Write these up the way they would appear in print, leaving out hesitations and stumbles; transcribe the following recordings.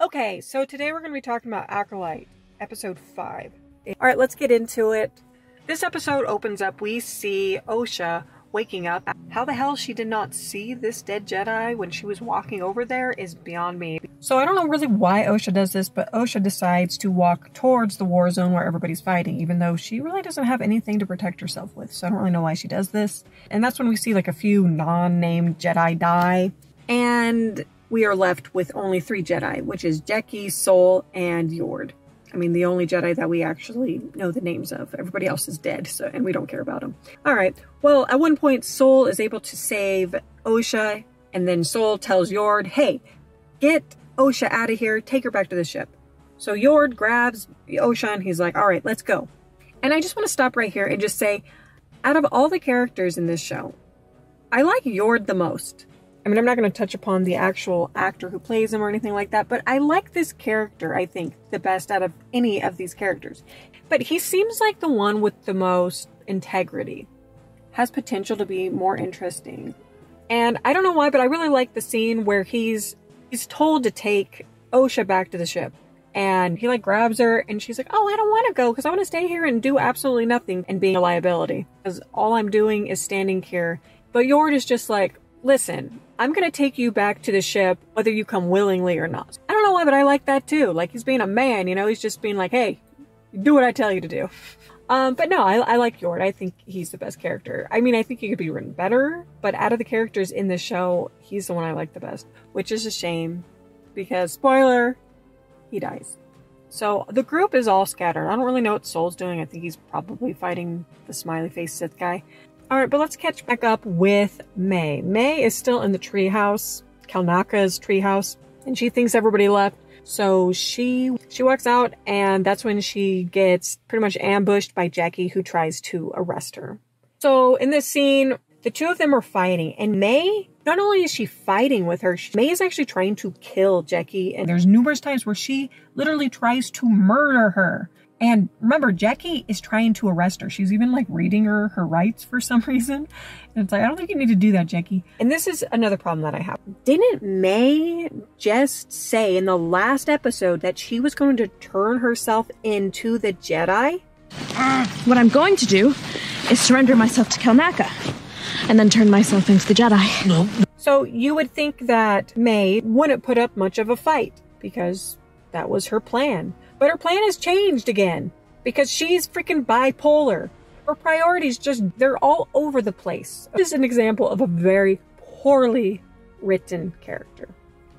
Okay, so today we're going to be talking about Acolyte, episode 5. Alright, let's get into it. This episode opens up, we see Osha waking up. How the hell she did not see this dead Jedi when she was walking over there is beyond me. So I don't know really why Osha does this, but Osha decides to walk towards the war zone where everybody's fighting, even though she really doesn't have anything to protect herself with. So I don't really know why she does this. And that's when we see like a few non-named Jedi die. And we are left with only 3 Jedi, which is Jeki, Sol, and Yord. I mean, the only Jedi that we actually know the names of. Everybody else is dead, so and we don't care about them. Alright, well, at one point, Sol is able to save Osha, and then Sol tells Yord, hey, get Osha out of here, take her back to the ship. So Yord grabs Osha, and he's like, alright, let's go. And I just want to stop right here and just say, out of all the characters in this show, I like Yord the most. I mean, I'm not going to touch upon the actual actor who plays him or anything like that, but I like this character, I think, the best out of any of these characters. But he seems like the one with the most integrity. Has potential to be more interesting. And I don't know why, but I really like the scene where he's told to take Osha back to the ship. And he like grabs her and she's like, oh, I don't want to go because I want to stay here and do absolutely nothing and being a liability. Because all I'm doing is standing here. But Yord is just like, listen, I'm going to take you back to the ship, whether you come willingly or not. I don't know why, but I like that too. Like, he's being a man, you know? He's just being like, hey, do what I tell you to do. But no, I like Yord. I think he's the best character. I mean, I think he could be written better, but out of the characters in this show, he's the one I like the best. Which is a shame, because, spoiler, he dies. So, the group is all scattered. I don't really know what Sol's doing. I think he's probably fighting the smiley face Sith guy. Alright, but let's catch back up with May. May is still in the treehouse, Kalnaka's treehouse, and she thinks everybody left. So she walks out, and that's when she gets pretty much ambushed by Jeki, who tries to arrest her. So in this scene, the two of them are fighting, and May, not only is she fighting with her, May is actually trying to kill Jeki, and there's numerous times where she literally tries to murder her. And remember, Jeki is trying to arrest her. She's even like reading her rights for some reason. And it's like, I don't think you need to do that, Jeki. And this is another problem that I have. Didn't May just say in the last episode that she was going to turn herself into the Jedi? What I'm going to do is surrender myself to Kalnaka and then turn myself into the Jedi. No. So you would think that May wouldn't put up much of a fight because that was her plan. But her plan has changed again because she's freaking bipolar. Her priorities they're all over the place. This is an example of a very poorly written character.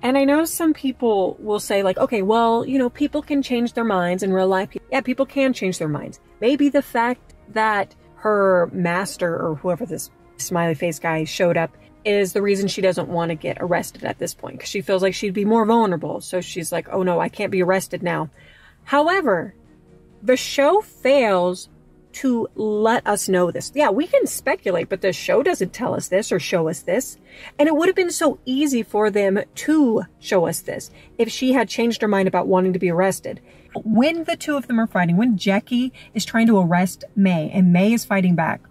And I know some people will say like, okay, well, you know, people can change their minds in real life. Yeah, people can change their minds. Maybe the fact that her master or whoever this smiley face guy showed up is the reason she doesn't want to get arrested at this point because she feels like she'd be more vulnerable. So she's like, oh no, I can't be arrested now. However, the show fails to let us know this. Yeah, we can speculate, but the show doesn't tell us this or show us this. And it would have been so easy for them to show us this if she had changed her mind about wanting to be arrested. When the two of them are fighting, when Jeki is trying to arrest May and May is fighting back,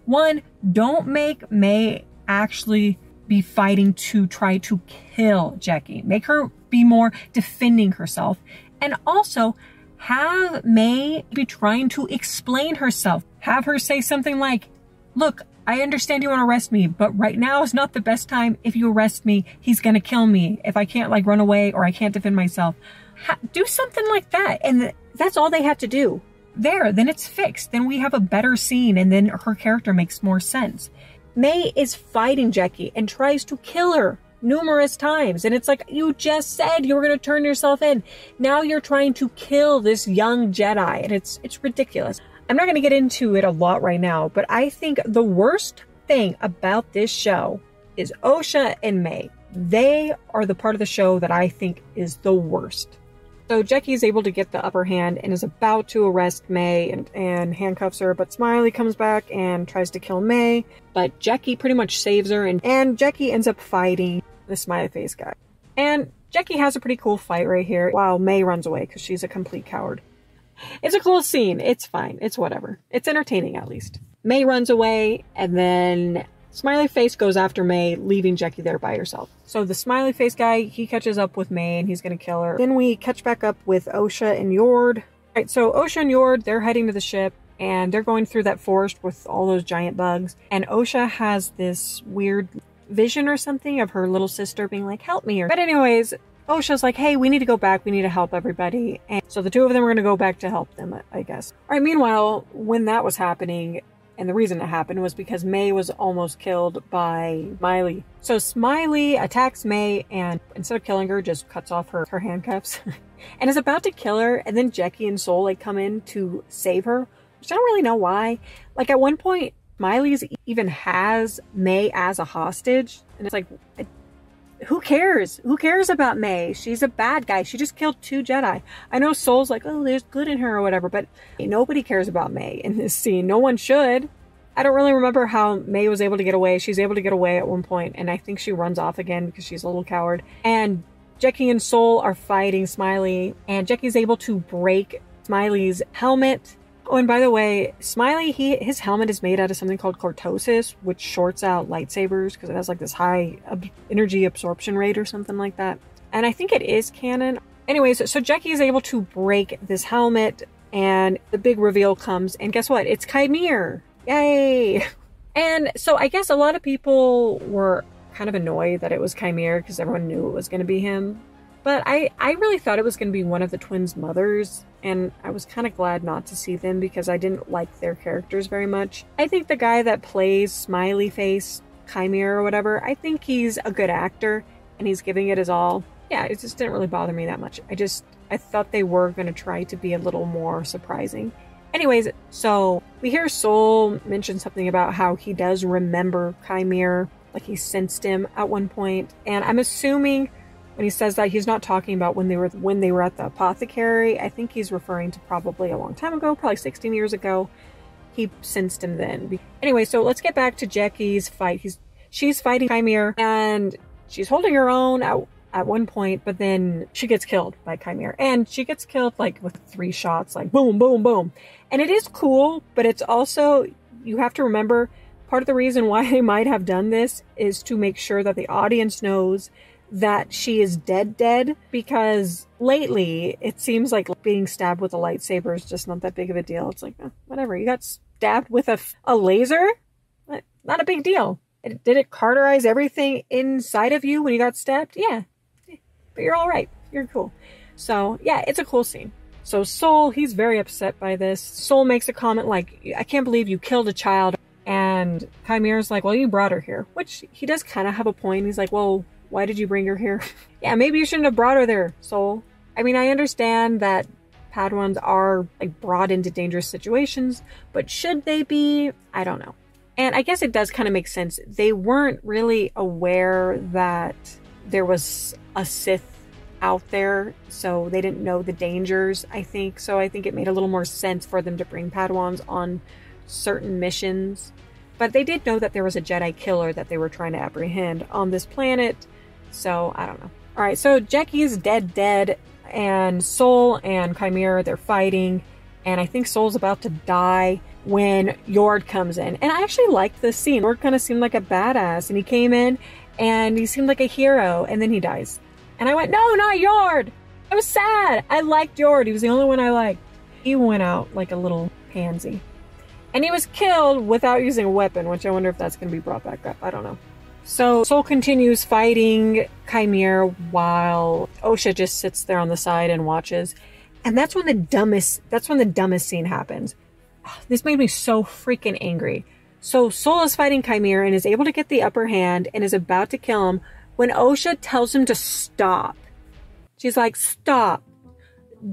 one, don't make May actually be fighting to try to kill Jeki. Make her be more defending herself. And also, have May be trying to explain herself. Have her say something like, look, I understand you want to arrest me, but right now is not the best time. If you arrest me, he's going to kill me if I can't like run away or I can't defend myself. Do something like that. And that's all they had to do. There, then it's fixed. Then we have a better scene and then her character makes more sense. May is fighting Jeki and tries to kill her numerous times. And it's like, you just said you were going to turn yourself in. Now you're trying to kill this young Jedi. And it's ridiculous. I'm not going to get into it a lot right now, but I think the worst thing about this show is Osha and May. They are the part of the show that I think is the worst. So Jeki is able to get the upper hand and is about to arrest May and handcuffs her, but Smiley comes back and tries to kill May, but Jeki pretty much saves her, and Jeki ends up fighting the smiley face guy. And Jeki has a pretty cool fight right here while May runs away because she's a complete coward. It's a cool scene. It's fine. It's whatever. It's entertaining at least. May runs away and then Smiley Face goes after May, leaving Jackie there by herself. So the Smiley Face guy, he catches up with May and he's gonna kill her. Then we catch back up with Osha and Yord. Right, so Osha and Yord, they're heading to the ship and they're going through that forest with all those giant bugs. And Osha has this weird vision or something of her little sister being like, help me. But anyways, Osha's like, hey, we need to go back. We need to help everybody. And so the two of them are going to go back to help them, I guess. All right, meanwhile, when that was happening, and the reason it happened was because May was almost killed by Smiley. So Smiley attacks May and instead of killing her, just cuts off her handcuffs and is about to kill her. And then Jackie and Soul like come in to save her, which I don't really know why. Like at one point, Smiley's even has May as a hostage. And it's like, who cares? Who cares about May? She's a bad guy. She just killed 2 Jedi. I know Soul's like, oh, there's good in her or whatever, but nobody cares about May in this scene. No one should. I don't really remember how May was able to get away. She's able to get away at one point, and I think she runs off again because she's a little coward. And Jackie and Soul are fighting Smiley, and Jackie's able to break Smiley's helmet. Oh, and by the way, Smiley, his helmet is made out of something called cortosis, which shorts out lightsabers because it has like this high energy absorption rate or something like that. And I think it is canon. Anyways, so Jackie is able to break this helmet and the big reveal comes. And guess what? It's Chimere. Yay! And so I guess a lot of people were kind of annoyed that it was Chimere because everyone knew it was going to be him. But I really thought it was going to be one of the twins' mothers, and I was kind of glad not to see them because I didn't like their characters very much. I think the guy that plays Smiley Face, Chimere or whatever, I think he's a good actor, and he's giving it his all. Yeah, it just didn't really bother me that much. I thought they were going to try to be a little more surprising. Anyways, so we hear Soul mention something about how he does remember Chimere, like he sensed him at one point, and I'm assuming when he says that, he's not talking about when they were at the apothecary. I think he's referring to probably a long time ago, probably 16 years ago. He sensed him then. Anyway, so let's get back to Jackie's fight. She's fighting Chimere, and she's holding her own at one point, but then she gets killed by Chimere. And she gets killed like with 3 shots, like boom, boom, boom. And it is cool, but it's also, you have to remember, part of the reason why they might have done this is to make sure that the audience knows that she is dead, because lately it seems like being stabbed with a lightsaber is just not that big of a deal. It's like, whatever, you got stabbed with a laser? Not a big deal. Did it cauterize everything inside of you when you got stabbed? Yeah, but you're all right. You're cool. So yeah, it's a cool scene. So Soul, he's very upset by this. Soul makes a comment like, I can't believe you killed a child. And Chimere's like, well, you brought her here, which he does kind of have a point. He's like, well, why did you bring her here? Yeah, maybe you shouldn't have brought her there, Soul. I mean, I understand that Padawans are like brought into dangerous situations, but should they be? I don't know. And I guess it does kind of make sense. They weren't really aware that there was a Sith out there, so they didn't know the dangers, I think. So I think it made a little more sense for them to bring Padawans on certain missions. But they did know that there was a Jedi killer that they were trying to apprehend on this planet. So, I don't know. Alright, so Jackie's dead. And Soul and Chimere, they're fighting. And I think Soul's about to die when Yord comes in. And I actually liked this scene. Yord kind of seemed like a badass. And he came in and he seemed like a hero. And then he dies. And I went, no, not Yord! I was sad! I liked Yord. He was the only one I liked. He went out like a little pansy. And he was killed without using a weapon, which I wonder if that's going to be brought back up. I don't know. So Soul continues fighting Chimere while Osha just sits there on the side and watches. And that's when the dumbest scene happens. This made me so freaking angry. So Soul is fighting Chimere and is able to get the upper hand and is about to kill him when Osha tells him to stop. She's like, stop.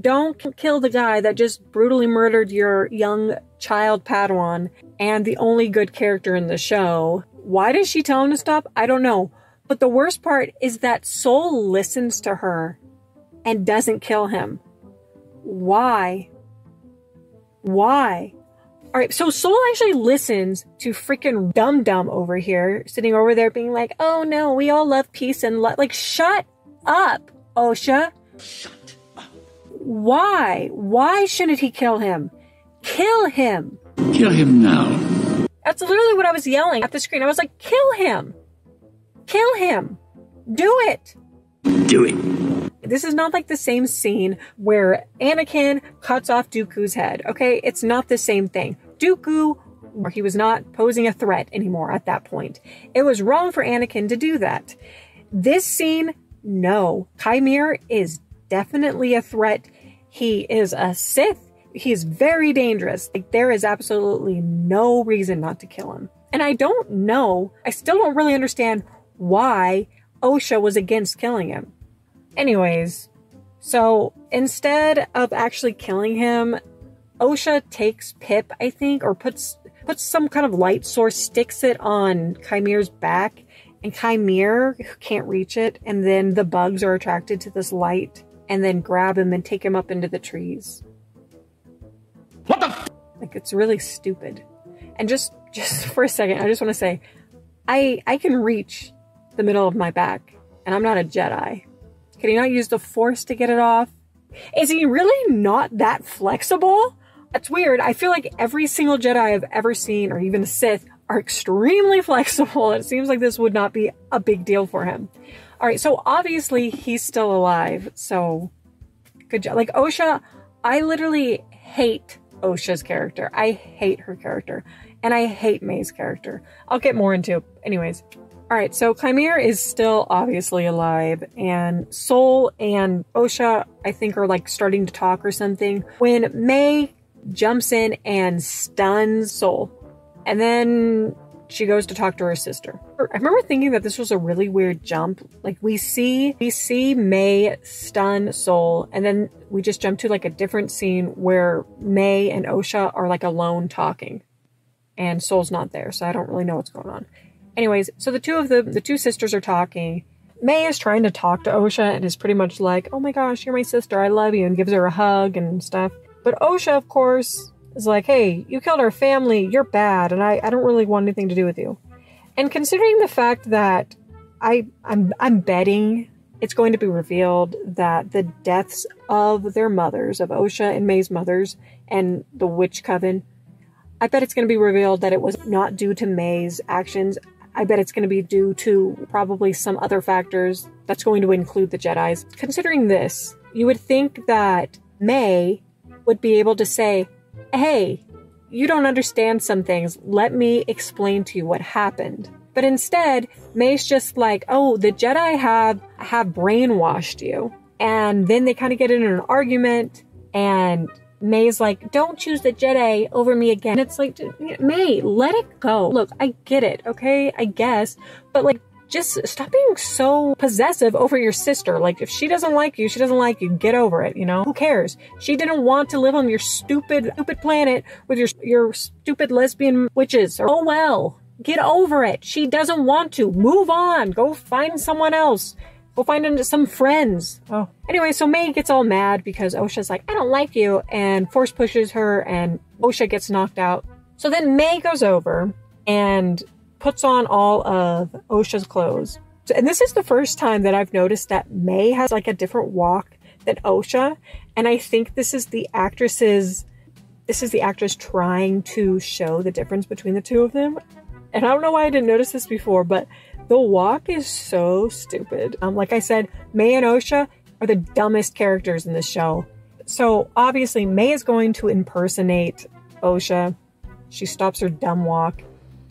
Don't kill the guy that just brutally murdered your young child Padawan and the only good character in the show. Why does she tell him to stop? I don't know. But the worst part is that Soul listens to her and doesn't kill him. Why? Why? Alright, so Soul actually listens to freaking Dum-Dum over here, sitting over there being like, oh no, we all love peace and love. Like, shut up, Osha. Shut up. Why? Why shouldn't he kill him? Kill him. Kill him now. That's literally what I was yelling at the screen. I was like, kill him. Kill him. Do it. Do it. This is not like the same scene where Anakin cuts off Dooku's head, okay? It's not the same thing. Dooku, he was not posing a threat anymore at that point. It was wrong for Anakin to do that. This scene, no. Chimere is definitely a threat. He is a Sith. He's very dangerous. Like, there is absolutely no reason not to kill him. And I still don't really understand why Osha was against killing him. Anyways, so instead of actually killing him, Osha takes Pip, I think, or puts some kind of light source, sticks it on Chimere's back, and Chimere can't reach it, and then the bugs are attracted to this light, and then grab him and take him up into the trees. What the? Like, it's really stupid. And just for a second, I just want to say, I can reach the middle of my back, and I'm not a Jedi. Can he not use the Force to get it off? Is he really not that flexible? That's weird. I feel like every single Jedi I've ever seen, or even Sith, are extremely flexible. It seems like this would not be a big deal for him. All right, so obviously he's still alive. So good job. Like Osha, I literally hate Osha's character. I hate her character. And I hate May's character. I'll get more into it. Anyways. All right, so Chimere is still obviously alive, and Soul and Osha, I think, are like starting to talk or something, when May jumps in and stuns Soul. And then she goes to talk to her sister. I remember thinking that this was a really weird jump. Like, we see May stun Soul, and then we just jump to like a different scene where May and Osha are like alone talking. And Soul's not there, so I don't really know what's going on. Anyways, so the two sisters are talking. May is trying to talk to Osha and is pretty much like, oh my gosh, you're my sister, I love you, and gives her a hug and stuff. But Osha, of course, is like, hey, you killed our family, you're bad, and I don't really want anything to do with you. And considering the fact that I'm betting it's going to be revealed that the deaths of their mothers, of Osha and May's mothers, and the Witch Coven, I bet it's going to be revealed that it was not due to May's actions. I bet it's going to be due to probably some other factors that's going to include the Jedis. Considering this, you would think that May would be able to say, hey, you don't understand some things. Let me explain to you what happened. But instead, May's just like, oh, the Jedi have brainwashed you. And then they kind of get in an argument, and May's like, don't choose the Jedi over me again. It's like, May, let it go. Look, I get it, okay? I guess. But like, just stop being so possessive over your sister. Like, if she doesn't like you, she doesn't like you. Get over it, you know? Who cares? She didn't want to live on your stupid planet with your stupid lesbian witches. Oh well. Get over it. She doesn't want to. Move on. Go find someone else. Go find some friends. Oh. Anyway, so May gets all mad because Osha's like, I don't like you, and Force pushes her, and Osha gets knocked out. So then May goes over and puts on all of Osha's clothes. And this is the first time that I've noticed that May has like a different walk than Osha. And I think this is the actress trying to show the difference between the two of them. And I don't know why I didn't notice this before, but the walk is so stupid. Like I said, May and Osha are the dumbest characters in this show. So obviously May is going to impersonate Osha. She stops her dumb walk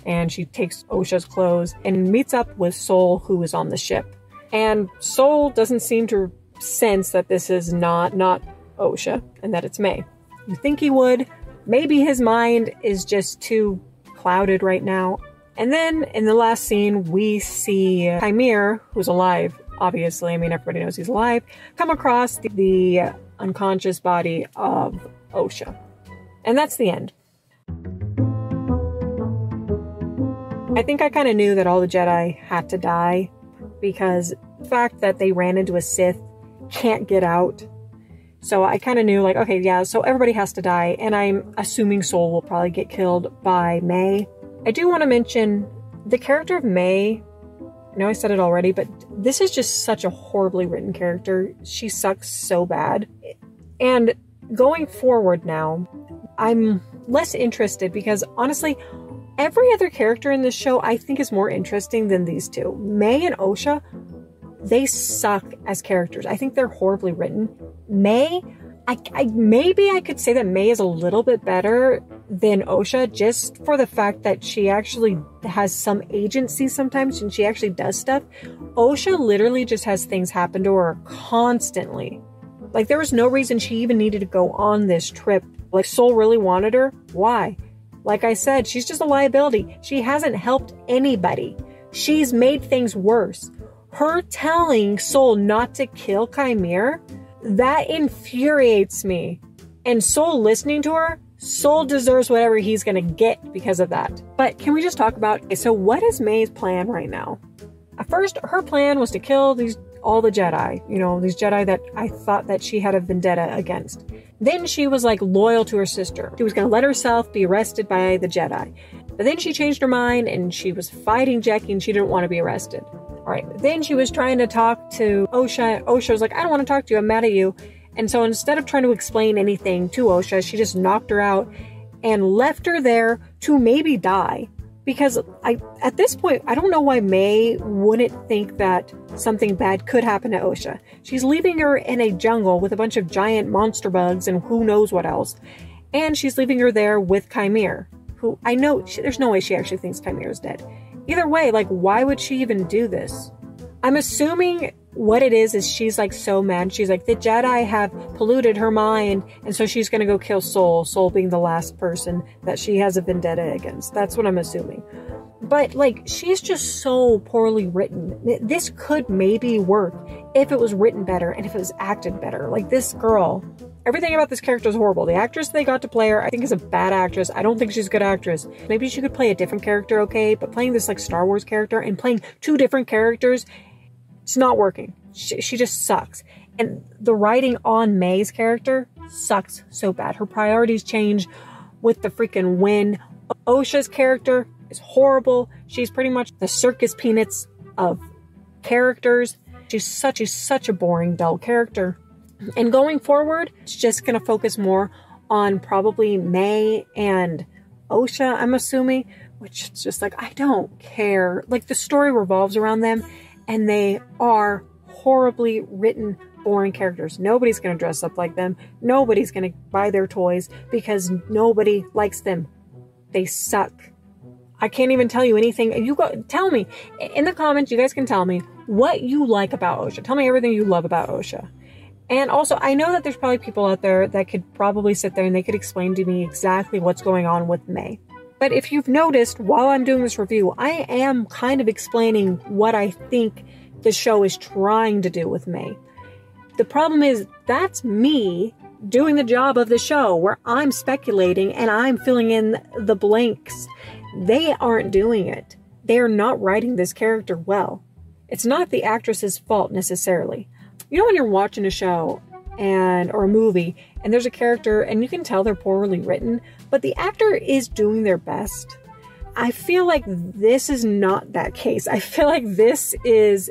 and she takes Osha's clothes and meets up with Soul, who is on the ship. And Soul doesn't seem to sense that this is not Osha and that it's May. You think he would. Maybe his mind is just too clouded right now. And then in the last scene, we see Chimere, who's alive, obviously. I mean, everybody knows he's alive, come across the unconscious body of Osha. And that's the end. I think I kind of knew that all the Jedi had to die because the fact that they ran into a Sith can't get out. So I kind of knew, like, okay, yeah, so everybody has to die. And I'm assuming Soul will probably get killed by May. I do want to mention the character of May. I know I said it already, but this is just such a horribly written character. She sucks so bad. And going forward now, I'm less interested because honestly, Every other character in this show I think is more interesting than these two. May and Osha, they suck as characters. I think they're horribly written. May, maybe I could say that May is a little bit better than Osha, just for the fact that she actually has some agency sometimes and she actually does stuff. Osha literally just has things happen to her constantly. Like, there was no reason she even needed to go on this trip. Like, Soul really wanted her. Why? Like I said, she's just a liability. She hasn't helped anybody. She's made things worse. Her telling Soul not to kill Chimere, that infuriates me. And Soul listening to her, Soul deserves whatever he's gonna get because of that. But can we just talk about, okay, so what is May's plan right now? At first, her plan was to kill all the Jedi, you know, these Jedi that I thought that she had a vendetta against. Then she was like loyal to her sister. She was going to let herself be arrested by the Jedi. But then she changed her mind and she was fighting Jackie and she didn't want to be arrested. All right. Then she was trying to talk to Osha. Osha was like, I don't want to talk to you. I'm mad at you. And so instead of trying to explain anything to Osha, she just knocked her out and left her there to maybe die. Because at this point, I don't know why May wouldn't think that something bad could happen to Osha. She's leaving her in a jungle with a bunch of giant monster bugs and who knows what else. And she's leaving her there with Chimere, who I know, there's no way she actually thinks Chimere is dead. Either way, like, why would she even do this? I'm assuming what it is she's like so mad. She's like, the Jedi have polluted her mind, and so she's gonna go kill Soul, Soul being the last person that she has a vendetta against. That's what I'm assuming. But like, she's just so poorly written. This could maybe work if it was written better and if it was acted better. Like, this girl, everything about this character is horrible. The actress they got to play her, I think, is a bad actress. I don't think she's a good actress. Maybe she could play a different character, okay? But playing this like Star Wars character and playing two different characters, it's not working. She just sucks. And the writing on May's character sucks so bad. Her priorities change with the freaking wind. Osha's character is horrible. She's pretty much the circus peanuts of characters. She's such a boring, dull character. And going forward, it's just going to focus more on probably May and Osha, I'm assuming, which is just like, I don't care. Like, the story revolves around them. And they are horribly written, boring characters. Nobody's going to dress up like them. Nobody's going to buy their toys because nobody likes them. They suck. I can't even tell you anything. You go tell me in the comments. You guys can tell me what you like about Osha. Tell me everything you love about Osha. And also, I know that there's probably people out there that could probably sit there and they could explain to me exactly what's going on with May. But if you've noticed, while I'm doing this review, I am kind of explaining what I think the show is trying to do with May. The problem is, that's me doing the job of the show, where I'm speculating and I'm filling in the blanks. They aren't doing it. They are not writing this character well. It's not the actress's fault necessarily. You know, when you're watching a show or a movie and there's a character and you can tell they're poorly written, but the actor is doing their best. I feel like this is not that case. I feel like this is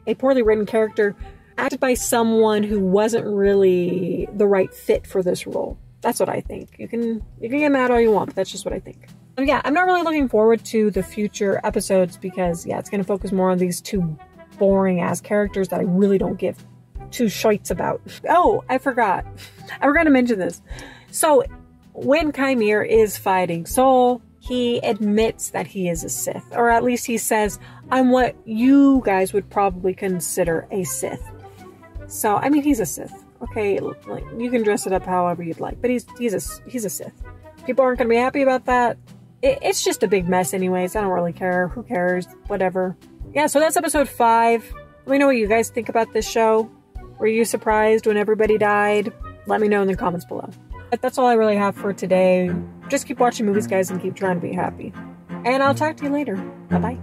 a poorly written character acted by someone who wasn't really the right fit for this role. That's what I think. You can get mad all you want, but that's just what I think. And yeah, I'm not really looking forward to the future episodes because, yeah, it's going to focus more on these two boring ass characters that I really don't give two shites about. Oh, I forgot to mention this. So when Chimere is fighting Soul, he admits that he is a Sith, or at least he says, I'm what you guys would probably consider a Sith. So, I mean, he's a Sith. Okay, like, you can dress it up however you'd like, but he's a Sith. People aren't going to be happy about that. It's just a big mess anyways. I don't really care. Who cares? Whatever. Yeah, so that's episode 5. Let me know what you guys think about this show. Were you surprised when everybody died? Let me know in the comments below. But that's all I really have for today. Just keep watching movies, guys, and keep trying to be happy. And I'll talk to you later. Bye-bye.